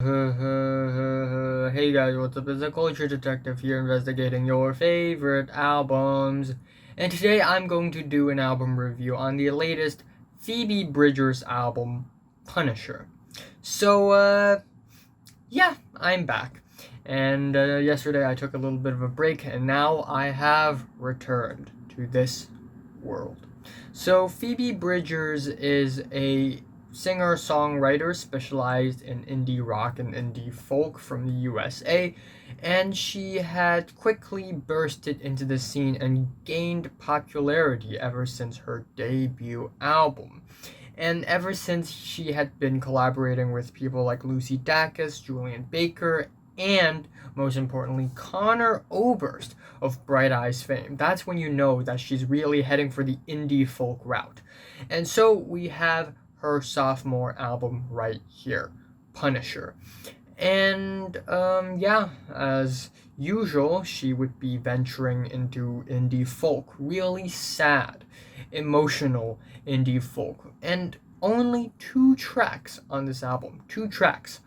Hey guys, what's up? It's a culture detective here investigating your favorite albums. And today I'm going to do an album review on the latest Phoebe Bridgers album, Punisher. Yeah, I'm back. And yesterday I took a little bit of a break, and now I have returned to this world. So, Phoebe Bridgers is a singer-songwriter specialized in indie rock and indie folk from the USA, and she had quickly bursted into the scene and gained popularity ever since her debut album. And ever since she had been collaborating with people like Lucy Dacus, Julian Baker, and most importantly, Connor Oberst of Bright Eyes fame. That's when you know that she's really heading for the indie folk route. And so we have her sophomore album right here, Punisher. And yeah, as usual, she would be venturing into indie folk, really sad, emotional indie folk. And only two tracks on this album, two tracks,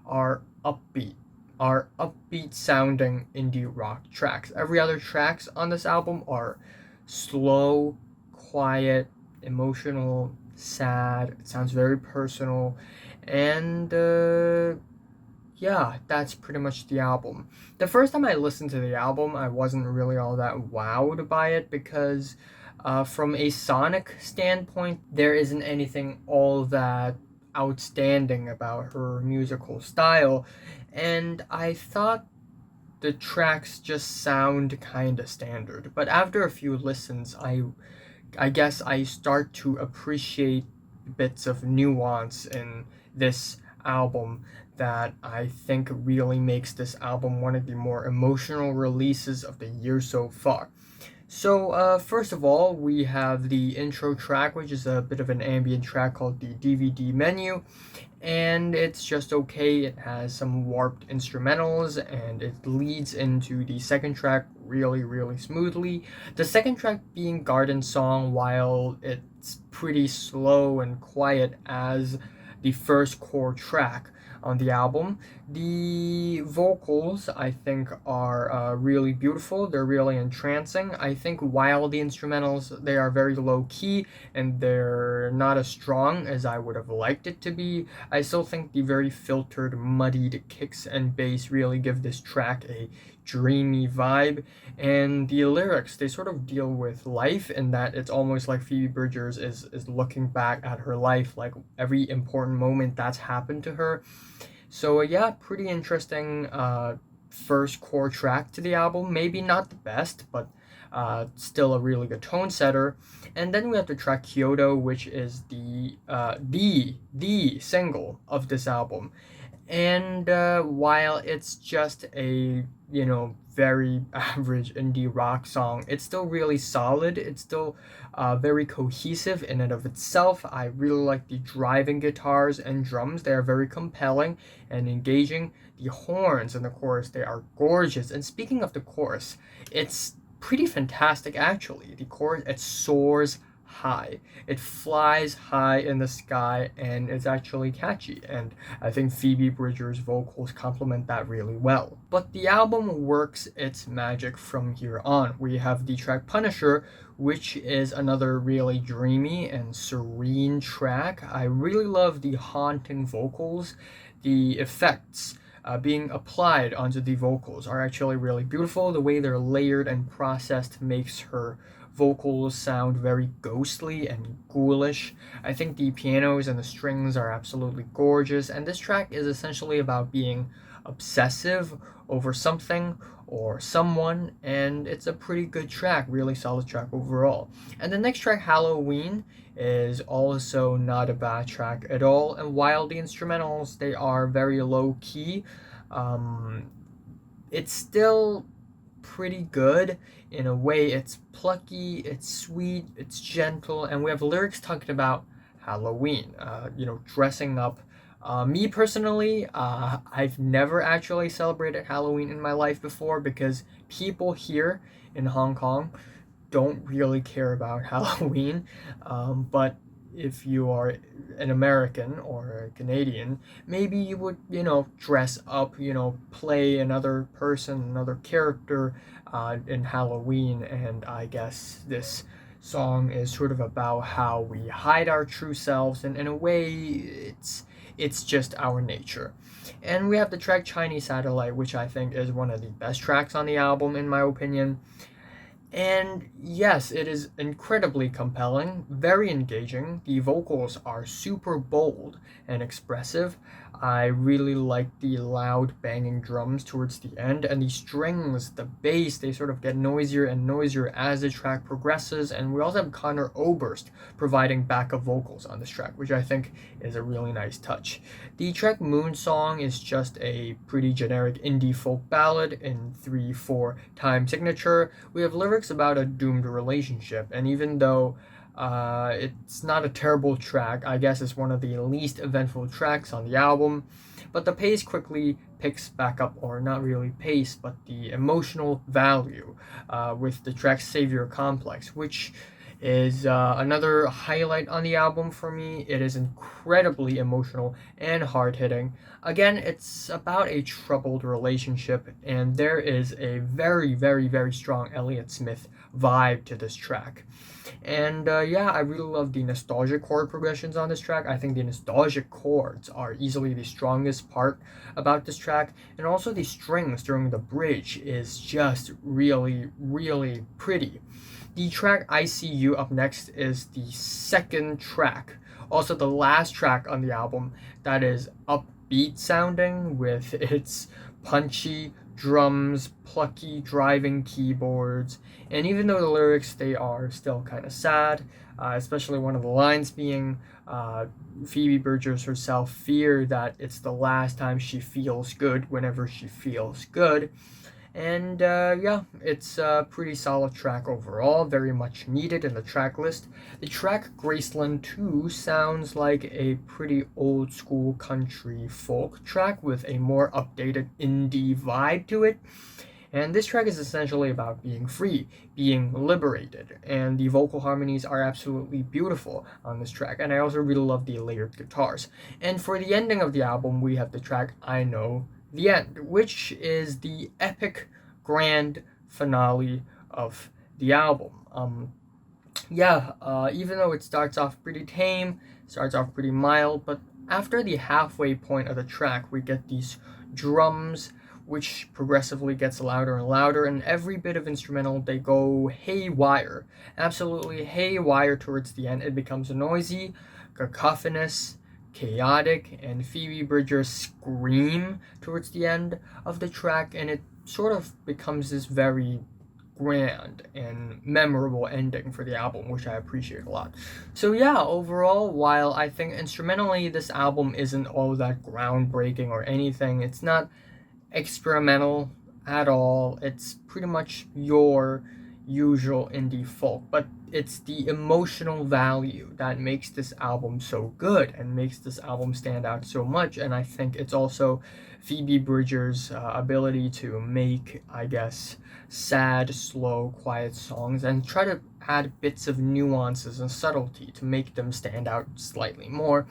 are upbeat, are upbeat sounding indie rock tracks. Every other tracks on this album are slow, quiet, emotional, sad. It sounds very personal, and yeah, that's pretty much the album. The first time I listened to the album, I wasn't really all that wowed by it because, from a sonic standpoint, there isn't anything all that outstanding about her musical style, and I thought the tracks just sound kinda standard. But after a few listens, I guess I start to appreciate bits of nuance in this album that I think really makes this album one of the more emotional releases of the year so far. So, first of all, we have the intro track, which is a bit of an ambient track called the DVD Menu, and it's just okay. It has some warped instrumentals, and it leads into the second track really, really smoothly. The second track being Garden Song, while it's pretty slow and quiet as the first core track on the album. The vocals, I think, are really beautiful. They're really entrancing. I think while the instrumentals, they are very low key and they're not as strong as I would have liked it to be, I still think the very filtered, muddied kicks and bass really give this track a dreamy vibe. And the lyrics, they sort of deal with life in that it's almost like Phoebe Bridgers is looking back at her life, like every important moment that's happened to her. So yeah, pretty interesting first core track to the album. Maybe not the best, but still a really good tone setter. And then we have the track Kyoto, which is the single of this album. And while it's just a very average indie rock song, it's still really solid. It's still very cohesive in and of itself. I really like the driving guitars and drums. They are very compelling and engaging. The horns in the chorus, they are gorgeous. And speaking of the chorus, it's pretty fantastic actually. The chorus, it soars high. It flies high in the sky and it's actually catchy. And I think Phoebe Bridgers' vocals complement that really well. But the album works its magic from here on. We have the track Punisher, which is another really dreamy and serene track. I really love the haunting vocals. The effects being applied onto the vocals are actually really beautiful. The way they're layered and processed makes her vocals sound very ghostly and ghoulish. I think the pianos and the strings are absolutely gorgeous, and this track is essentially about being obsessive over something or someone, and it's a pretty good track, really solid track overall. And the next track, Halloween, is also not a bad track at all, and while the instrumentals, they are very low key, it's still pretty good in a way. It's plucky, it's sweet, it's gentle, and we have lyrics talking about Halloween, dressing up. Me personally, I've never actually celebrated Halloween in my life before because people here in Hong Kong don't really care about Halloween. But if you are an American or a Canadian, maybe you would, dress up, play another person, another character in Halloween. And I guess this song is sort of about how we hide our true selves, and in a way, it's just our nature. And we have the track Chinese Satellite, which I think is one of the best tracks on the album, in my opinion. And yes, it is incredibly compelling, very engaging. The vocals are super bold and expressive. I really like the loud banging drums towards the end, and the strings, the bass, they sort of get noisier and noisier as the track progresses. And we also have Connor Oberst providing backup vocals on this track, which I think is a really nice touch. The track Moon Song is just a pretty generic indie folk ballad in 3/4 time signature. We have lyrics about a doomed relationship, and even though it's not a terrible track, I guess it's one of the least eventful tracks on the album, but the pace quickly picks back up, or not really pace, but the emotional value with the track Savior Complex, which is another highlight on the album for me. It is incredibly emotional and hard-hitting. Again, it's about a troubled relationship, and there is a very, very, very strong Elliott Smith vibe to this track. And yeah, I really love the nostalgic chord progressions on this track. I think the nostalgic chords are easily the strongest part about this track, and also the strings during the bridge is just really, really pretty. The track I See You up next is the second track, also the last track on the album, that is upbeat sounding with its punchy drums, plucky driving keyboards, and even though the lyrics, they are still kind of sad, especially one of the lines being Phoebe Bridgers herself fear that it's the last time she feels good whenever she feels good. And yeah, it's a pretty solid track overall, very much needed in the track list. The track Graceland 2 sounds like a pretty old school country folk track with a more updated indie vibe to it. And this track is essentially about being free, being liberated, and the vocal harmonies are absolutely beautiful on this track. And I also really love the layered guitars. And for the ending of the album, we have the track I Know the End, which is the epic grand finale of the album. Even though it starts off pretty tame, starts off pretty mild, but after the halfway point of the track, we get these drums, which progressively gets louder and louder, and every bit of instrumental, they go haywire, absolutely haywire towards the end. It becomes noisy, cacophonous, chaotic, and Phoebe Bridgers scream towards the end of the track, and it sort of becomes this very grand and memorable ending for the album, which I appreciate a lot. So yeah, overall, while I think instrumentally this album isn't all that groundbreaking or anything, it's not experimental at all. It's pretty much your usual indie folk, but it's the emotional value that makes this album so good and makes this album stand out so much. And I think it's also Phoebe Bridgers' ability to make, I guess, sad, slow, quiet songs and try to add bits of nuances and subtlety to make them stand out slightly more.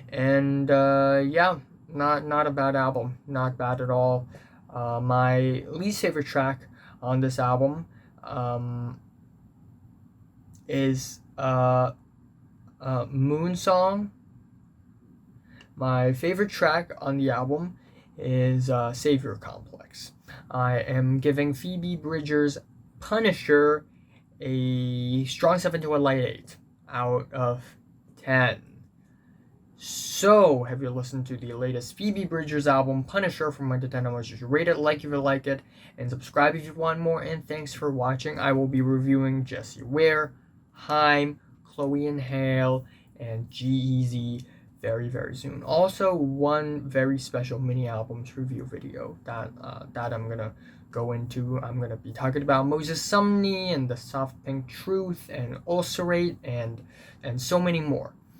And yeah, not a bad album, not bad at all. My least favorite track on this album is Moon Song. My favorite track on the album is Savior Complex. I am giving Phoebe Bridgers Punisher a strong 7 to a light 8 out of 10. So, have you listened to the latest Phoebe Bridgers album, Punisher, from 1 to 10? How much did you rate it? Like if you like it, and subscribe if you want more. And thanks for watching. I will be reviewing Jessie Ware, Haim, Chloe and Hale, and G-Eazy very, very soon. Also, one very special mini albums review video that I'm gonna go into. I'm gonna be talking about Moses Sumney and the Soft Pink Truth and Ulcerate and so many more.